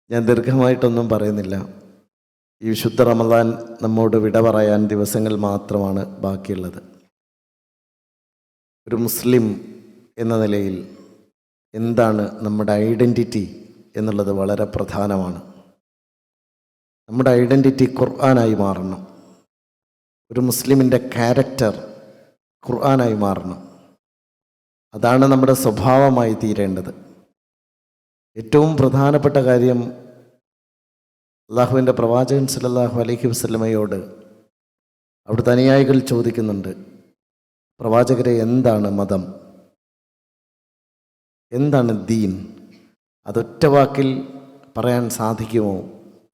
ഞാൻ ദീർഘമായിട്ടൊന്നും പറയുന്നില്ല. ഈ വിശുദ്ധ റമദാൻ നമ്മോട് വിട പറയാൻ ദിവസങ്ങൾ മാത്രമാണ് ബാക്കിയുള്ളത്. ഒരു മുസ്ലിം എന്ന നിലയിൽ എന്താണ് നമ്മുടെ ഐഡൻറ്റിറ്റി എന്നുള്ളത് വളരെ പ്രധാനമാണ്. നമ്മുടെ ഐഡൻറ്റിറ്റി ഖുർആനായി മാറണം. ഒരു മുസ്ലിമിൻ്റെ ക്യാരക്ടർ ഖുർആനായി മാറണം. അതാണ് നമ്മുടെ സ്വഭാവമായി തീരേണ്ടത്. ഏറ്റവും പ്രധാനപ്പെട്ട കാര്യം, അള്ളാഹുവിൻ്റെ പ്രവാചകൻ സല്ലല്ലാഹു അലൈഹി വസല്ലമയോട് അവിടുത്തെ അനുയായികൾ ചോദിക്കുന്നുണ്ട്, പ്രവാചകരെ എന്താണ് മതം, എന്താണ് ദീൻ? അതൊറ്റ വാക്കിൽ പറയാൻ സാധിക്കുമോ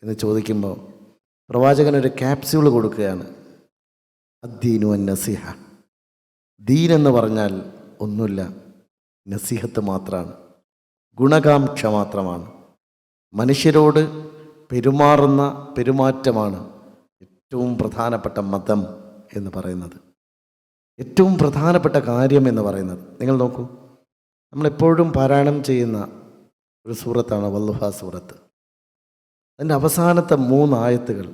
എന്ന് ചോദിക്കുമ്പോൾ പ്രവാചകൻ ഒരു ക്യാപ്സ്യൂൾ കൊടുക്കുകയാണ്. അദ്ദീനു അൻ നസിഹ. ദീൻ എന്ന് പറഞ്ഞാൽ ഒന്നുമില്ല, നസിഹത്ത് മാത്രമാണ്, ഗുണകാംക്ഷ മാത്രമാണ്. മനുഷ്യരോട് പെരുമാറുന്ന പെരുമാറ്റമാണ് ഏറ്റവും പ്രധാനപ്പെട്ട മതം എന്ന് പറയുന്നത്, ഏറ്റവും പ്രധാനപ്പെട്ട കാര്യം എന്ന് പറയുന്നത്. നിങ്ങൾ നോക്കൂ, നമ്മളെപ്പോഴും പാരായണം ചെയ്യുന്ന ഒരു സൂറത്താണ് വല്ലുഹ സൂറത്ത്. അതിൻ്റെ അവസാനത്തെ 3 ആയത്തുകൾ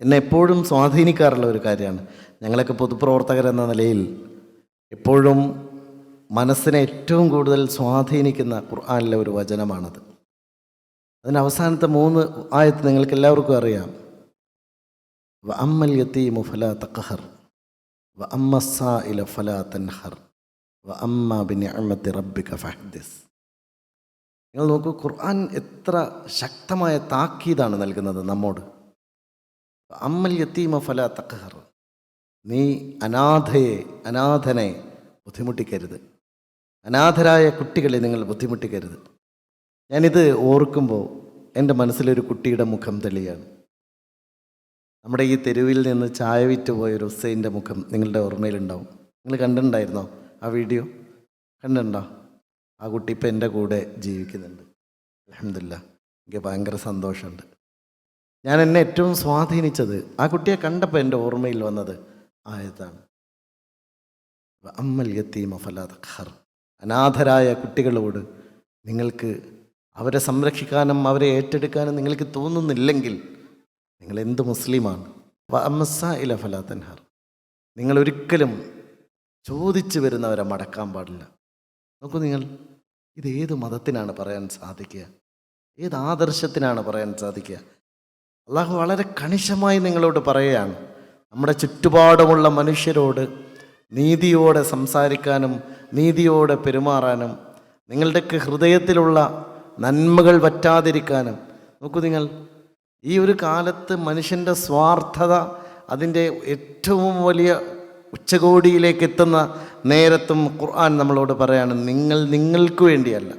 എന്നെ എപ്പോഴും സ്വാധീനിക്കാറുള്ള ഒരു കാര്യമാണ്. ഞങ്ങളൊക്കെ പൊതുപ്രവർത്തകരെന്ന നിലയിൽ എപ്പോഴും മനസ്സിനെ ഏറ്റവും കൂടുതൽ സ്വാധീനിക്കുന്ന ഖുർആനിലെ ഒരു വചനമാണത്. അതിൻ്റെ അവസാനത്തെ 3 ആയത്ത് നിങ്ങൾക്ക് എല്ലാവർക്കും അറിയാം. വ അമ്മൽ യതീമു ഫലാ തഖ്ഹർ വ അമ്മ സ്സായില ഫലാ തൻഹർ വ അമ്മ ബിനിഅമതി റബ്ബിക ഫഹദ്ദിസ്. നിങ്ങൾ നോക്കൂ, ഖുർആൻ എത്ര ശക്തമായ താക്കീതാണ് നൽകുന്നത് നമ്മോട്. അമ്മൽ യതീമ ഫലാ തഖ്ഹർ. നീ അനാഥനെ ബുദ്ധിമുട്ടിക്കരുത്, അനാഥരായ കുട്ടികളെ നിങ്ങൾ ബുദ്ധിമുട്ടിക്കരുത്. ഞാനിത് ഓർക്കുമ്പോൾ എൻ്റെ മനസ്സിലൊരു കുട്ടിയുടെ മുഖം തെളിയാണ്. നമ്മുടെ ഈ തെരുവിൽ നിന്ന് ചായ വിറ്റ് പോയൊരു ഹുസൈൻ്റെ മുഖം നിങ്ങളുടെ ഓർമ്മയിലുണ്ടാവും. നിങ്ങൾ കണ്ടിട്ടുണ്ടായിരുന്നോ ആ വീഡിയോ? കണ്ടിട്ടുണ്ടോ? ആ കുട്ടി ഇപ്പം എൻ്റെ കൂടെ ജീവിക്കുന്നുണ്ട്. അൽഹംദുലില്ലാ, എനിക്ക് ഭയങ്കര സന്തോഷമുണ്ട്. എന്നെ ഏറ്റവും സ്വാധീനിച്ചത് ആ കുട്ടിയെ കണ്ടപ്പോൾ എൻ്റെ ഓർമ്മയിൽ വന്നത് ആയതാണ്, അമ്മൽ യതീമ ഫലാ തഖ്ഹർ. അനാഥരായ കുട്ടികളോട് നിങ്ങൾക്ക് അവരെ സംരക്ഷിക്കാനും അവരെ ഏറ്റെടുക്കാനും നിങ്ങൾക്ക് തോന്നുന്നില്ലെങ്കിൽ നിങ്ങൾ എന്ത് മുസ്ലിമാണ്? അമ്മ സ്സായില ഫലാ തൻഹർ. നിങ്ങൾ ഒരിക്കലും ചോദിച്ചു വരുന്നവരെ മടക്കാൻ പാടില്ല. നോക്കൂ നിങ്ങൾ, ഇത് ഏത് മതത്തിനാണ് പറയാൻ സാധിക്കുക? ഏത് ആദർശത്തിനാണ് പറയാൻ സാധിക്കുക? അള്ളാഹു വളരെ കണിശമായി നിങ്ങളോട് പറയുകയാണ്, നമ്മുടെ ചുറ്റുപാടുമുള്ള മനുഷ്യരോട് നീതിയോടെ സംസാരിക്കാനും നീതിയോടെ പെരുമാറാനും നിങ്ങളുടെയൊക്കെ ഹൃദയത്തിലുള്ള നന്മകൾ വറ്റാതിരിക്കാനും. നോക്കൂ നിങ്ങൾ, ഈ ഒരു കാലത്ത് മനുഷ്യൻ്റെ സ്വാർത്ഥത അതിൻ്റെ ഏറ്റവും വലിയ ഉച്ചകോടിയിലേക്ക് എത്തുന്ന നേരത്തും ഖുർആൻ നമ്മളോട് പറയാണ്, നിങ്ങൾക്ക് വേണ്ടിയല്ല.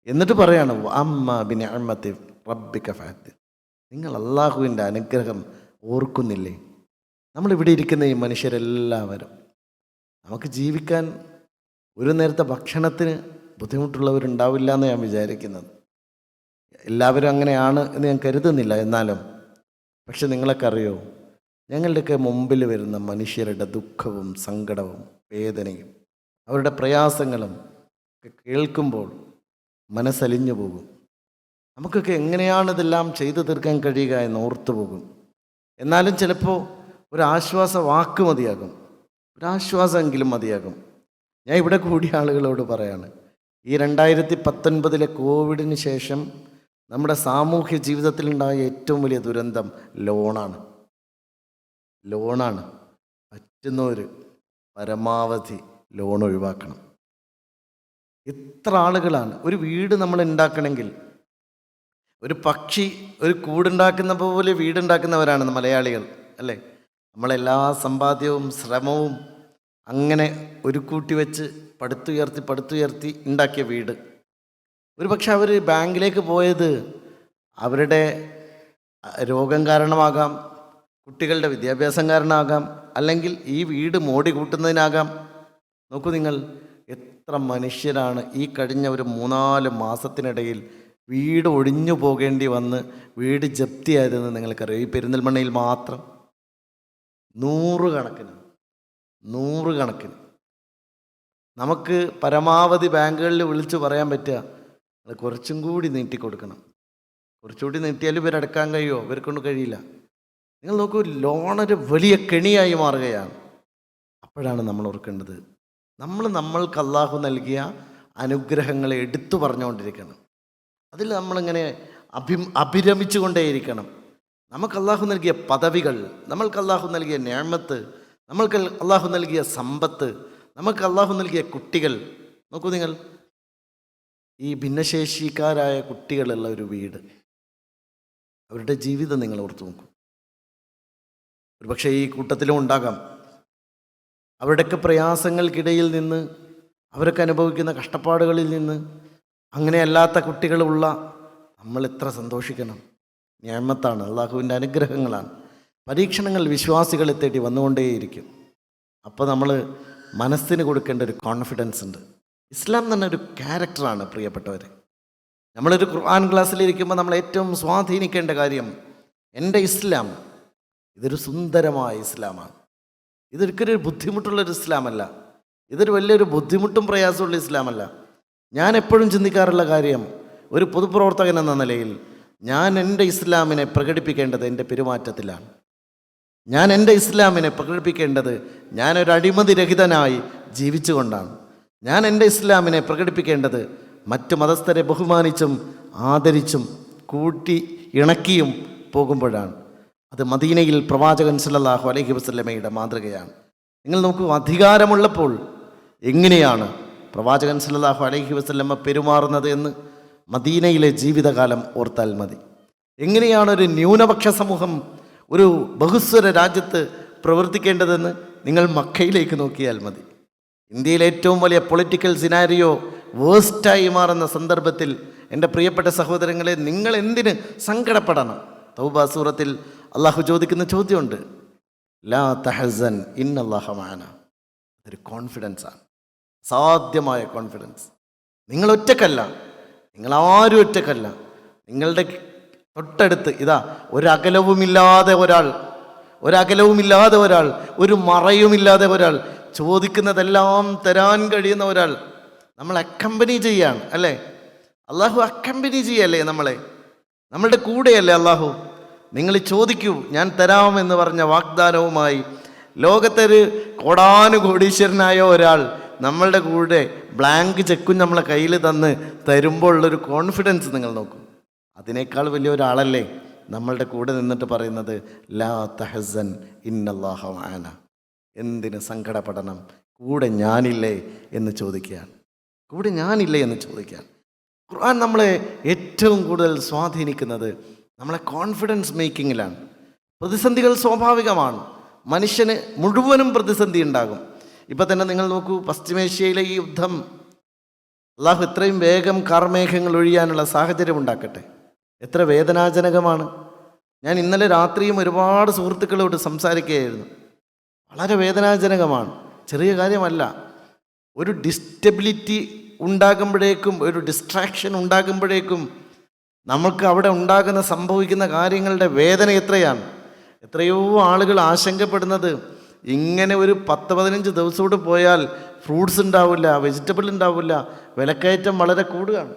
എന്നിട്ട് പറയാണ് അമ്മ ബിനിഅമതി റബ്ബിക ഫഹദ്ദിസ്. നിങ്ങൾ അള്ളാഹുവിൻ്റെ അനുഗ്രഹം ഓർക്കുന്നില്ലേ? നമ്മളിവിടെ ഇരിക്കുന്ന ഈ മനുഷ്യരെല്ലാവരും നമുക്ക് ജീവിക്കാൻ ഒരു നേരത്തെ ഭക്ഷണത്തിന് ബുദ്ധിമുട്ടുള്ളവരുണ്ടാവില്ല എന്ന് ഞാൻ വിചാരിക്കുന്നത്. എല്ലാവരും അങ്ങനെയാണ് എന്ന് ഞാൻ കരുതുന്നില്ല. എന്നാലും പക്ഷെ നിങ്ങളൊക്കെ അറിയോ, ഞങ്ങളുടെയൊക്കെ മുമ്പിൽ വരുന്ന മനുഷ്യരുടെ ദുഃഖവും സങ്കടവും വേദനയും അവരുടെ പ്രയാസങ്ങളും ഒക്കെ കേൾക്കുമ്പോൾ മനസ്സലിഞ്ഞു പോകും. നമുക്കൊക്കെ എങ്ങനെയാണ് ഇതെല്ലാം ചെയ്തു തീർക്കാൻ കഴിയുക എന്ന് ഓർത്തു പോകും. എന്നാലും ചിലപ്പോൾ ഒരു ആശ്വാസ വാക്ക് മതിയാകും, ഒരാശ്വാസമെങ്കിലും മതിയാകും. ഞാൻ ഇവിടെ കൂടിയ ആളുകളോട് പറയാണ്, ഈ 2019 കോവിഡിന് ശേഷം നമ്മുടെ സാമൂഹ്യ ജീവിതത്തിലുണ്ടായ ഏറ്റവും വലിയ ദുരന്തം ലോണാണ്. പറ്റുന്നവർ പരമാവധി ലോൺ ഒഴിവാക്കണം. എത്ര ആളുകളാണ് ഒരു വീട് നമ്മൾ ഉണ്ടാക്കണമെങ്കിൽ, ഒരു പക്ഷി ഒരു കൂടുണ്ടാക്കുന്ന പോലെ വീടുണ്ടാക്കുന്നവരാണ് മലയാളികൾ, അല്ലേ? നമ്മളെല്ലാ സമ്പാദ്യവും ശ്രമവും അങ്ങനെ ഒരു കൂട്ടി വെച്ച് പടുത്തുയർത്തി ഉണ്ടാക്കിയ വീട്. ഒരു പക്ഷെ അവർ ബാങ്കിലേക്ക് പോയത് അവരുടെ രോഗം കാരണമാകാം, കുട്ടികളുടെ വിദ്യാഭ്യാസം കാരണമാകാം, അല്ലെങ്കിൽ ഈ വീട് മോടി കൂട്ടുന്നതിനാകാം. നോക്കൂ നിങ്ങൾ, എത്ര മനുഷ്യരാണ് ഈ കഴിഞ്ഞ ഒരു 3-4 മാസത്തിനിടയിൽ വീട് ഒഴിഞ്ഞു പോകേണ്ടി വന്ന് വീട് ജപ്തിയായതെന്ന് നിങ്ങൾക്കറിയാം. ഈ പെരിന്തൽമണ്ണയിൽ മാത്രം 100 കണക്കിന്. നമുക്ക് പരമാവധി ബാങ്കുകളിൽ വിളിച്ചു പറയാൻ പറ്റുക, നിങ്ങൾ കുറച്ചും കൂടി നീട്ടിക്കൊടുക്കണം. കുറച്ചുകൂടി നീട്ടിയാൽ ഇവരടക്കാൻ കഴിയുമോ? ഇവർക്കൊണ്ട് കഴിയില്ല. നിങ്ങൾ നോക്കൂ, ലോണൊരു വലിയ കെണിയായി മാറുകയാണ്. അപ്പോഴാണ് നമ്മൾ ഓർക്കേണ്ടത്, നമ്മൾക്ക് അള്ളാഹു നൽകിയ അനുഗ്രഹങ്ങളെ എടുത്തു പറഞ്ഞുകൊണ്ടിരിക്കണം. അതിൽ നമ്മളിങ്ങനെ അഭിരമിച്ചു കൊണ്ടേയിരിക്കണം. നമുക്ക് അള്ളാഹു നൽകിയ പദവികൾ, നമ്മൾക്ക് അള്ളാഹു നൽകിയ നിഅമത്ത്, നമ്മൾക്ക് അള്ളാഹു നൽകിയ സമ്പത്ത്, നമുക്ക് അള്ളാഹു നൽകിയ കുട്ടികൾ. നോക്കൂ നിങ്ങൾ, ഈ ഭിന്നശേഷിക്കാരായ കുട്ടികളുള്ള ഒരു വീട്, അവരുടെ ജീവിതം നിങ്ങൾ ഓർത്തു നോക്കൂ. ഒരുപക്ഷെ ഈ കൂട്ടത്തിലും ഉണ്ടാകാം. അവരുടെയൊക്കെ പ്രയാസങ്ങൾക്കിടയിൽ നിന്ന്, അവരൊക്കെ അനുഭവിക്കുന്ന കഷ്ടപ്പാടുകളിൽ നിന്ന് അങ്ങനെയല്ലാത്ത കുട്ടികളുള്ള നമ്മൾ എത്ര സന്തോഷിക്കണം. നിഅമത്താണ്, അള്ളാഹുവിൻ്റെ അനുഗ്രഹങ്ങളാണ്. പരീക്ഷണങ്ങൾ വിശ്വാസികളെ തേടി വന്നുകൊണ്ടേയിരിക്കും. അപ്പോൾ നമ്മൾ മനസ്സിന് കൊടുക്കേണ്ട ഒരു കോൺഫിഡൻസ് ഉണ്ട്. ഇസ്ലാം തന്നെ ഒരു ക്യാരക്ടറാണ് പ്രിയപ്പെട്ടവർ. നമ്മളൊരു ഖുർആൻ ക്ലാസ്സിലിരിക്കുമ്പോൾ നമ്മൾ ഏറ്റവും സ്വാധീനിക്കേണ്ട കാര്യം, എൻ്റെ ഇസ്ലാം ഇതൊരു സുന്ദരമായ ഇസ്ലാമാണ്. ഇതൊരിക്കലും ഒരു ബുദ്ധിമുട്ടുള്ളൊരു ഇസ്ലാമല്ല. ഇതൊരു വലിയൊരു ബുദ്ധിമുട്ടും പ്രയാസമുള്ള ഇസ്ലാമല്ല. ഞാൻ എപ്പോഴും ചിന്തിക്കാറുള്ള കാര്യം, ഒരു പൊതുപ്രവർത്തകൻ എന്ന നിലയിൽ ഞാൻ എൻ്റെ ഇസ്ലാമിനെ പ്രകടിപ്പിക്കേണ്ടത് എൻ്റെ പെരുമാറ്റത്തിലാണ്. ഞാൻ എൻ്റെ ഇസ്ലാമിനെ പ്രകടിപ്പിക്കേണ്ടത് ഞാനൊരു അടിമതിരഹിതനായി ജീവിച്ചുകൊണ്ടാണ്. ഞാൻ എൻ്റെ ഇസ്ലാമിനെ പ്രകടിപ്പിക്കേണ്ടത് മറ്റു മതസ്ഥരെ ബഹുമാനിച്ചും ആദരിച്ചും കൂട്ടി ഇണക്കിയും പോകുമ്പോഴാണ്. അത് മദീനയിൽ പ്രവാചകൻ സല്ലല്ലാഹു അലൈഹി വസല്ലമയുടെ മാതൃകയാണ്. നിങ്ങൾ നോക്കൂ, അധികാരമുള്ളപ്പോൾ എങ്ങനെയാണ് പ്രവാചകൻ സല്ലല്ലാഹു അലൈഹി വസല്ലമ പെരുമാറുന്നത് എന്ന് മദീനയിലെ ജീവിതകാലം ഓർത്താൽ മതി. എങ്ങനെയാണ് ഒരു ന്യൂനപക്ഷ സമൂഹം ഒരു ബഹുസ്വര രാജ്യത്ത് പ്രവർത്തിക്കേണ്ടതെന്ന് നിങ്ങൾ മക്കയിലേക്ക് നോക്കിയാൽ മതി. ഇന്ത്യയിലെ ഏറ്റവും വലിയ പൊളിറ്റിക്കൽ സിനാരിയോ വേഴ്സ്റ്റായി മാറുന്ന സന്ദർഭത്തിൽ എൻ്റെ പ്രിയപ്പെട്ട സഹോദരങ്ങളെ, നിങ്ങൾ എന്തിന് സങ്കടപ്പെടണം? തൗബ സൂറത്തിൽ അള്ളാഹു ചോദിക്കുന്ന ചോദ്യമുണ്ട്, ലാ തഹസൻ ഇന്നല്ലാഹ മഅന. അതൊരു കോൺഫിഡൻസാണ്, സാധ്യമായ കോൺഫിഡൻസ്. നിങ്ങൾ ഒറ്റക്കല്ല, നിങ്ങൾ ആരും ഒറ്റക്കല്ല. നിങ്ങളുടെ തൊട്ടടുത്ത് ഇതാ ഒരകലവുമില്ലാതെ ഒരാൾ, ഒരു മറയുമില്ലാതെ ഒരാൾ, ചോദിക്കുന്നതെല്ലാം തരാൻ കഴിയുന്ന ഒരാൾ നമ്മൾ അക്കമ്പനി ചെയ്യാണ് അല്ലേ? അള്ളാഹു അക്കമ്പനി ചെയ്യല്ലേ നമ്മളെ, നമ്മളുടെ കൂടെയല്ലേ അള്ളാഹു? നിങ്ങൾ ചോദിക്കൂ, ഞാൻ തരാമെന്ന് പറഞ്ഞ വാഗ്ദാനവുമായി ലോകത്തൊരു കോടാനുകോടീശ്വരനായ ഒരാൾ നമ്മളുടെ കൂടെ ബ്ലാങ്ക് ചെക്കും നമ്മളെ കയ്യിൽ തന്ന് തരുമ്പോൾ ഉള്ളൊരു കോൺഫിഡൻസ് നിങ്ങൾ നോക്കൂ. അതിനേക്കാൾ വലിയ ഒരാളല്ലേ നമ്മളുടെ കൂടെ നിന്നിട്ട് പറയുന്നത് ലാ തഹസൻ ഇന്നല്ലാഹ മഅന. എന്തിന് സങ്കടപ്പെടണം? കൂടെ ഞാനില്ലേ എന്ന് ചോദിക്കുകയാണ്. ഖുർആൻ നമ്മളെ ഏറ്റവും കൂടുതൽ സ്വാധീനിക്കുന്നത് നമ്മളെ കോൺഫിഡൻസ് മേക്കിങ്ങിലാണ്. പ്രതിസന്ധികൾ സ്വാഭാവികമാണ്, മനുഷ്യന് മുഴുവനും പ്രതിസന്ധി ഉണ്ടാകും. ഇപ്പം തന്നെ നിങ്ങൾ നോക്കൂ, പശ്ചിമേഷ്യയിലെ ഈ യുദ്ധം, അള്ളാഹു എത്രയും വേഗം കാർമേഘങ്ങൾ ഒഴിയാനുള്ള സാഹചര്യം ഉണ്ടാക്കട്ടെ. എത്ര വേദനാജനകമാണ്. ഞാൻ ഇന്നലെ രാത്രിയും ഒരുപാട് സുഹൃത്തുക്കളോട് സംസാരിക്കുകയായിരുന്നു. വളരെ വേദനാജനകമാണ്, ചെറിയ കാര്യമല്ല. ഒരു ഡിസ്റ്റബിലിറ്റി ഉണ്ടാകുമ്പോഴേക്കും, ഒരു ഡിസ്ട്രാക്ഷൻ ഉണ്ടാകുമ്പോഴേക്കും നമ്മൾക്ക് അവിടെ സംഭവിക്കുന്ന കാര്യങ്ങളുടെ വേദന എത്രയാണ്. എത്രയോ ആളുകൾ ആശങ്കപ്പെടുന്നത്, ഇങ്ങനെ ഒരു 10-15 ദിവസം കൂടെ പോയാൽ ഫ്രൂട്ട്സ് ഉണ്ടാവില്ല, വെജിറ്റബിൾ ഉണ്ടാവില്ല, വിലക്കയറ്റം വളരെ കൂടുകയാണ്,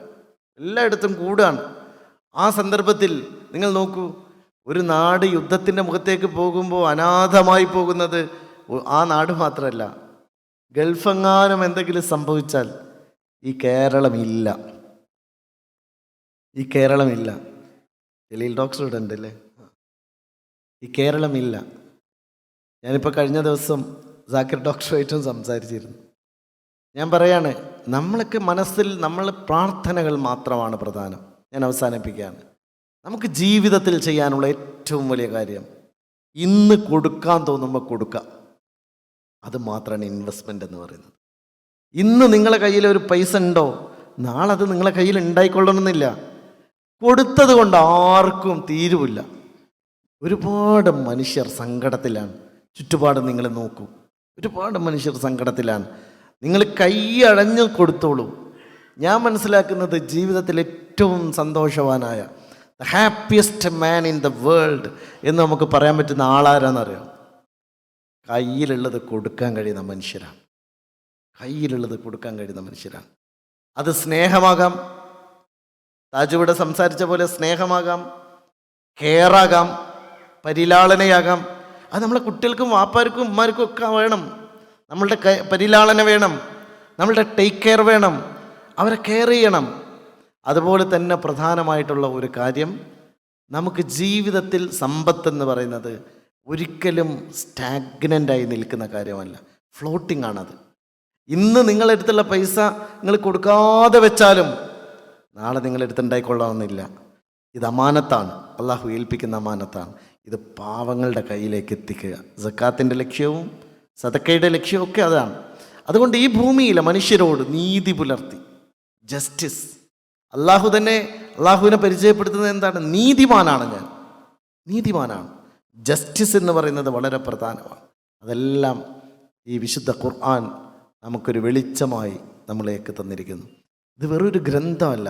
എല്ലായിടത്തും കൂടുകയാണ്. ആ സന്ദർഭത്തിൽ നിങ്ങൾ നോക്കൂ, ഒരു നാട് യുദ്ധത്തിൻ്റെ മുഖത്തേക്ക് പോകുമ്പോൾ അനാഥമായി പോകുന്നത് ആ നാട് മാത്രമല്ല, ഗൾഫെങ്ങാനും എന്തെങ്കിലും സംഭവിച്ചാൽ ഈ കേരളമില്ല. ജലീൽ ഡോക്ടർ ഇവിടെ ഉണ്ടല്ലേ? ഈ കേരളമില്ല. ഞാനിപ്പോൾ കഴിഞ്ഞ ദിവസം സാക്കിർ ഡോക്ടറുമായിട്ടും സംസാരിച്ചിരുന്നു. ഞാൻ പറയാണ്, നമ്മളൊക്കെ മനസ്സിൽ പ്രാർത്ഥനകൾ മാത്രമാണ് പ്രധാനം. ഞാൻ അവസാനിപ്പിക്കുകയാണ്. നമുക്ക് ജീവിതത്തിൽ ചെയ്യാനുള്ള ഏറ്റവും വലിയ കാര്യം, ഇന്ന് കൊടുക്കാൻ തോന്നുമ്പോൾ കൊടുക്കുക. അത് മാത്രമാണ് ഇൻവെസ്റ്റ്മെൻ്റ് എന്ന് പറയുന്നത്. ഇന്ന് നിങ്ങളെ കയ്യിൽ ഒരു പൈസ ഉണ്ടോ, നാളെ അത് നിങ്ങളെ കയ്യിൽ ഉണ്ടായിക്കൊള്ളണമെന്നില്ല. കൊടുത്തത് കൊണ്ട് ആർക്കും തീരുവില്ല. ഒരുപാട് മനുഷ്യർ സങ്കടത്തിലാണ്. ചുറ്റുപാട് നിങ്ങൾ നോക്കൂ, ഒരുപാട് മനുഷ്യർ സങ്കടത്തിലാണ്. നിങ്ങൾ കൈ അടഞ്ഞ് കൊടുത്തോളൂ. ഞാൻ മനസ്സിലാക്കുന്നത് ജീവിതത്തിൽ ഏറ്റവും സന്തോഷവാനായ, the happiest man in the world എന്ന് നമുക്ക് പറയാൻ പറ്റുന്ന ആളാരാന്നറിയാം? കയ്യിലുള്ളത് കൊടുക്കാൻ കഴിയുന്ന മനുഷ്യരാണ്. അത് സ്നേഹമാകാം, താജ് ഇവിടെ സംസാരിച്ച പോലെ സ്നേഹമാകാം, കെയറാകാം, പരിലാളനയാകാം. അത് നമ്മളെ കുട്ടികൾക്കും വാപ്പാർക്കും ഉമ്മാർക്കും ഒക്കെ വേണം. നമ്മളുടെ പരിലാളന വേണം, നമ്മളുടെ ടേക്ക് കെയർ വേണം, അവരെ കെയർ ചെയ്യണം. അതുപോലെ തന്നെ പ്രധാനമായിട്ടുള്ള ഒരു കാര്യം, നമുക്ക് ജീവിതത്തിൽ സമ്പത്തെന്ന് പറയുന്നത് ഒരിക്കലും സ്റ്റാഗ്നൻ്റായി നിൽക്കുന്ന കാര്യമല്ല, ഫ്ലോട്ടിംഗ് ആണത്. ഇന്ന് നിങ്ങളെടുത്തുള്ള പൈസ നിങ്ങൾ കൊടുക്കാതെ വെച്ചാലും നാളെ നിങ്ങളെടുത്തുണ്ടായിക്കൊള്ളണമെന്നില്ല. ഇത് അമാനത്താണ്, അള്ളാഹു ഏൽപ്പിക്കുന്ന അമാനത്താണ്. ഇത് പാവങ്ങളുടെ കയ്യിലേക്ക് എത്തിക്കുക. സക്കാത്തിൻ്റെ ലക്ഷ്യവും സദക്കയുടെ ലക്ഷ്യവും ഒക്കെ അതാണ്. അതുകൊണ്ട് ഈ ഭൂമിയിലെ മനുഷ്യരോട് നീതി പുലർത്തി, ജസ്റ്റിസ്, അള്ളാഹു തന്നെ അള്ളാഹുവിനെ പരിചയപ്പെടുത്തുന്നത് എന്താണ്? നീതിമാനാണ് ഞാൻ, നീതിമാനാണ്. ജസ്റ്റിസ് എന്ന് പറയുന്നത് വളരെ പ്രധാനമാണ്. അതെല്ലാം ഈ വിശുദ്ധ ഖുർആൻ നമുക്കൊരു വെളിച്ചമായി നമ്മളേക്ക് തന്നിരിക്കുന്നു. ഇത് വെറൊരു ഗ്രന്ഥമല്ല,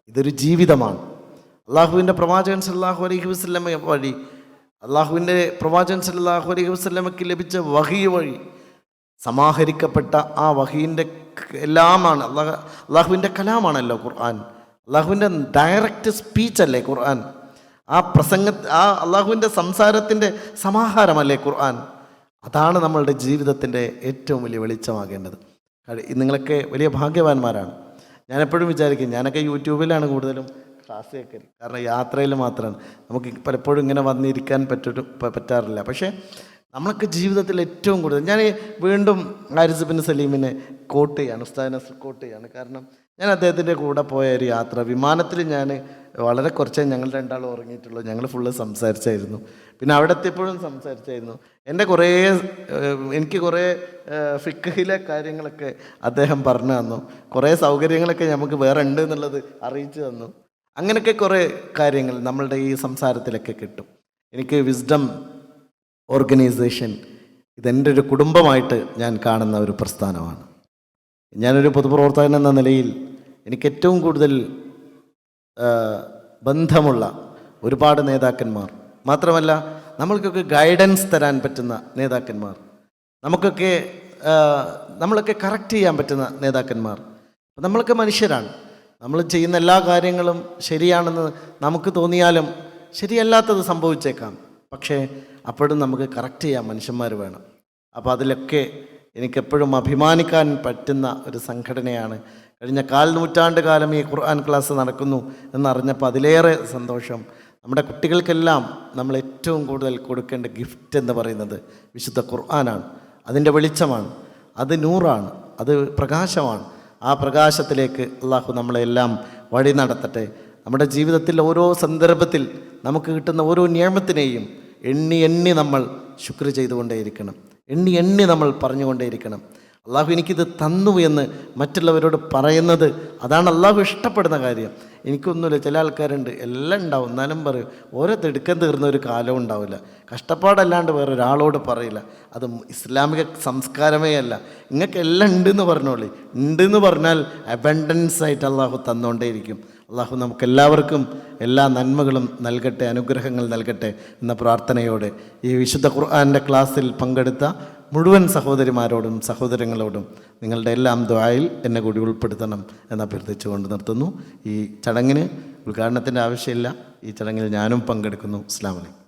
ഇതൊരു ജീവിതമാണ്. അള്ളാഹുവിൻ്റെ പ്രവാചകൻ സല്ലല്ലാഹു അലൈഹി വസല്ലമ വഴി, അള്ളാഹുവിൻ്റെ പ്രവാചകൻ സല്ലല്ലാഹു അലൈഹി വസല്ലമയ്ക്ക് ലഭിച്ച വഹി വഴി സമാഹരിക്കപ്പെട്ട ആ വഹീൻ്റെ എല്ലാമാണ്. അള്ളാഹുവിൻ്റെ കലാമാണല്ലോ ഖുർആൻ. അള്ളാഹുവിൻ്റെ ഡയറക്റ്റ് സ്പീച്ചല്ലേ ഖുർആൻ. ആ അള്ളാഹുവിൻ്റെ സംസാരത്തിൻ്റെ സമാഹാരമല്ലേ ഖുർആൻ. അതാണ് നമ്മളുടെ ജീവിതത്തിൻ്റെ ഏറ്റവും വലിയ വെളിച്ചമാകേണ്ടത്. നിങ്ങളൊക്കെ വലിയ ഭാഗ്യവാന്മാരാണ്. ഞാനെപ്പോഴും വിചാരിക്കും, ഞാനൊക്കെ യൂട്യൂബിലാണ് കൂടുതലും ക്ലാസ് കേൾക്കൽ. കാരണം യാത്രയിൽ മാത്രമാണ്, നമുക്ക് പലപ്പോഴും ഇങ്ങനെ വന്നിരിക്കാൻ പറ്റാറില്ല. പക്ഷേ നമ്മളൊക്കെ ജീവിതത്തിൽ ഏറ്റവും കൂടുതൽ ഞാൻ വീണ്ടും ഹാരിസ് ബിൻ സലീമിനെ കോട്ട് ചെയ്യാണ്, ഉസ്താദിനെ കോട്ട് ചെയ്യാണ്. കാരണം ഞാൻ അദ്ദേഹത്തിൻ്റെ കൂടെ പോയ ഒരു യാത്ര, വിമാനത്തിൽ ഞാൻ വളരെ കുറച്ചേ ഞങ്ങൾ രണ്ടാളും ഉറങ്ങിയിട്ടുള്ളൂ. ഞങ്ങൾ ഫുള്ള് സംസാരിച്ചായിരുന്നു. പിന്നെ അവിടെ എത്തിയപ്പോഴും സംസാരിച്ചായിരുന്നു. എനിക്ക് കുറേ ഫിഖ്ഹിലെ കാര്യങ്ങളൊക്കെ അദ്ദേഹം പറഞ്ഞു തന്നു. കുറേ സൗകര്യങ്ങളൊക്കെ നമുക്ക് വേറെ ഉണ്ട് എന്നുള്ളത് അറിയിച്ചു തന്നു. അങ്ങനെയൊക്കെ കുറേ കാര്യങ്ങൾ നമ്മളുടെ ഈ സംസാരത്തിലൊക്കെ കിട്ടും. എനിക്ക് വിസ്ഡം ഓർഗനൈസേഷൻ ഇതെൻ്റെ ഒരു കുടുംബമായിട്ട് ഞാൻ കാണുന്ന ഒരു പ്രസ്ഥാനമാണ്. ഞാനൊരു പൊതുപ്രവർത്തകൻ എന്ന നിലയിൽ എനിക്ക് ഏറ്റവും കൂടുതൽ ബന്ധമുള്ള ഒരുപാട് നേതാക്കന്മാർ, മാത്രമല്ല നമ്മൾക്കൊക്കെ ഗൈഡൻസ് തരാൻ പറ്റുന്ന നേതാക്കന്മാർ, നമ്മളൊക്കെ കറക്റ്റ് ചെയ്യാൻ പറ്റുന്ന നേതാക്കന്മാർ. നമ്മളൊക്കെ മനുഷ്യരാണ്. നമ്മൾ ചെയ്യുന്ന എല്ലാ കാര്യങ്ങളും ശരിയാണെന്ന് നമുക്ക് തോന്നിയാലും ശരിയല്ലാത്തത് സംഭവിച്ചേക്കാം. പക്ഷേ അപ്പോഴും നമുക്ക് കറക്റ്റ് ചെയ്യാൻ മനുഷ്യന്മാർ വേണം. അപ്പോൾ അതിലൊക്കെ എനിക്കെപ്പോഴും അഭിമാനിക്കാൻ പറ്റുന്ന ഒരു സംഘടനയാണ്. കഴിഞ്ഞ 1/4 നൂറ്റാണ്ട് കാലം ഈ ഖുർആൻ ക്ലാസ് നടക്കുന്നു എന്നറിഞ്ഞപ്പോൾ അതിലേറെ സന്തോഷം. നമ്മുടെ കുട്ടികൾക്കെല്ലാം നമ്മൾ ഏറ്റവും കൂടുതൽ കൊടുക്കേണ്ട ഗിഫ്റ്റ് എന്ന് പറയുന്നത് വിശുദ്ധ ഖുർആനാണ്. അതിൻ്റെ വെളിച്ചമാണ്, അത് നൂറാണ്, അത് പ്രകാശമാണ്. ആ പ്രകാശത്തിലേക്ക് അള്ളാഹു നമ്മളെല്ലാം വഴി നടത്തട്ടെ. നമ്മുടെ ജീവിതത്തിൽ ഓരോ സന്ദർഭത്തിൽ നമുക്ക് കിട്ടുന്ന ഓരോ നിയമത്തിനെയും എണ്ണി നമ്മൾ ശുക്ർ ചെയ്തുകൊണ്ടേയിരിക്കണം, എണ്ണി നമ്മൾ പറഞ്ഞുകൊണ്ടേയിരിക്കണം. അള്ളാഹു എനിക്കിത് തന്നു എന്ന് മറ്റുള്ളവരോട് പറയുന്നത്, അതാണ് അള്ളാഹു ഇഷ്ടപ്പെടുന്ന കാര്യം. എനിക്കൊന്നുമില്ല, ചില ആൾക്കാരുണ്ട് എല്ലാം ഉണ്ടാവും എന്നാലും പറയും, ഓരോ തിടുക്കം തീർന്ന ഒരു കാലവും ഉണ്ടാവില്ല. കഷ്ടപ്പാടല്ലാണ്ട് വേറെ ഒരാളോട് പറയില്ല. അത് ഇസ്ലാമിക സംസ്കാരമേ അല്ല. നിങ്ങൾക്ക് എല്ലാം ഉണ്ടെന്ന് പറഞ്ഞോളി. ഉണ്ടെന്ന് പറഞ്ഞാൽ അബൻഡൻസ് ആയിട്ട് അള്ളാഹു തന്നുകൊണ്ടേയിരിക്കും. അള്ളാഹു നമുക്കെല്ലാവർക്കും എല്ലാ നന്മകളും നൽകട്ടെ, അനുഗ്രഹങ്ങൾ നൽകട്ടെ എന്ന പ്രാർത്ഥനയോടെ ഈ വിശുദ്ധ ഖുർആൻ്റെ ക്ലാസ്സിൽ പങ്കെടുത്ത മുഴുവൻ സഹോദരിമാരോടും സഹോദരങ്ങളോടും നിങ്ങളുടെ എല്ലാം ദുആയിൽ എന്നെ കൂടി ഉൾപ്പെടുത്തണം എന്ന് അഭ്യർത്ഥിച്ചുകൊണ്ട് നിർത്തുന്നു. ഈ ചടങ്ങിന് ഉദ്ഘാടനത്തിൻ്റെ ആവശ്യമില്ല. ഈ ചടങ്ങിൽ ഞാനും പങ്കെടുക്കുന്നു. അസ്സലാമു അലൈക്കും.